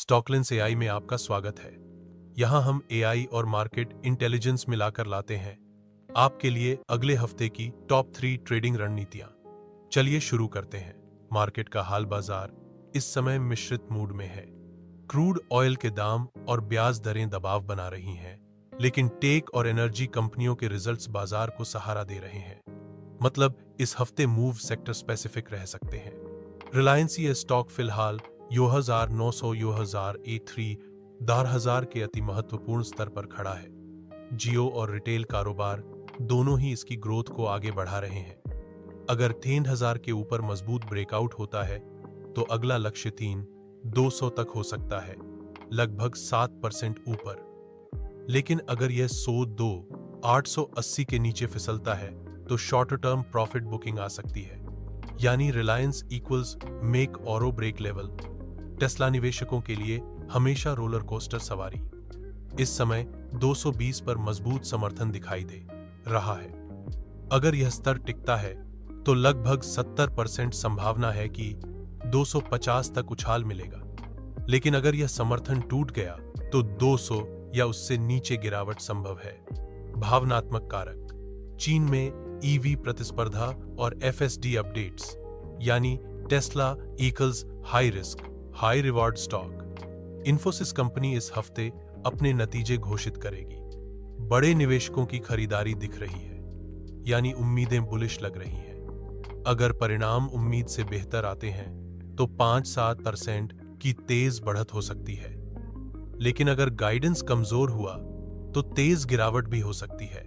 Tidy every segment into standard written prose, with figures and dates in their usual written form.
स्टॉकलेंस AI में आपका स्वागत है। यहाँ हम एआई और मार्केट इंटेलिजेंस मिलाकर लाते हैं आपके लिए अगले हफ्ते की टॉप 3 ट्रेडिंग रणनीतियां। चलिए शुरू करते हैं। मार्केट का हाल बाजार इस समय मिश्रित मूड में है। क्रूड ऑयल के दाम और ब्याज दरें दबाव बना रही हैं, लेकिन टेक और एनर्जी कंपनियों के रिजल्ट्स बाजार को सहारा दे रहे हैं। मतलब इस हफ्ते मूव सेक्टर स्पेसिफिक रह सकते हैं। रिलायंस ये स्टॉक फिलहाल 9,900 A3 1000 के अति महत्वपूर्ण स्तर पर खड़ा है। जियो और रिटेल कारोबार दोनों ही इसकी ग्रोथ को आगे बढ़ा रहे हैं। अगर 3000 के ऊपर मजबूत ब्रेकआउट होता है तो अगला लक्ष्य 3,200 तक हो सकता है, लगभग 7% ऊपर। लेकिन अगर यह 880 के नीचे फिसलता है तो शॉर्टर टर्म प्रॉफिट बुकिंग आ सकती है, यानी रिलायंस इक्वल्स मेक और ब्रेक लेवल। टेस्ला निवेशकों के लिए हमेशा रोलर कोस्टर सवारी। इस समय 220 पर मजबूत समर्थन दिखाई दे रहा है। अगर यह स्तर टिकता है तो लगभग 70% संभावना है कि 250 तक उछाल मिलेगा। लेकिन अगर यह समर्थन टूट गया तो 200 या उससे नीचे गिरावट संभव है। भावनात्मक कारक: चीन में ईवी प्रतिस्पर्धा और एफएसडी अपडेट्स, यानी Tesla equals high risk high reward stock. Infosys company इस हफ्ते अपने नतीजे घोषित करेगी। बड़े निवेशकों की खरीदारी दिख रही है, यानी उम्मीदें बुलिश लग रही हैं। अगर परिणाम उम्मीद से बेहतर आते हैं तो 5-7% की तेज बढ़त हो सकती है। लेकिन अगर गाइडेंस कमजोर हुआ तो तेज गिरावट भी हो सकती है,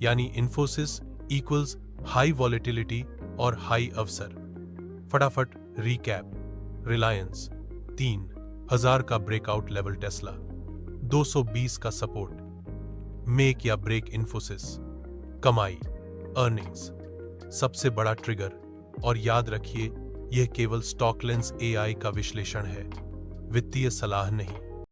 यानी इन्फोसिस इक्वल्स हाई वॉलेटिलिटी और हाई अवसर। फटाफट रीकैप: रिलायंस 3000 का ब्रेकआउट लेवल, टेस्ला 220 का सपोर्ट, मेक या ब्रेक इन्फोसिस, कमाई अर्निंग्स सबसे बड़ा ट्रिगर। और याद रखिए, यह केवल स्टॉकलेंस एआई का विश्लेषण है, वित्तीय सलाह नहीं।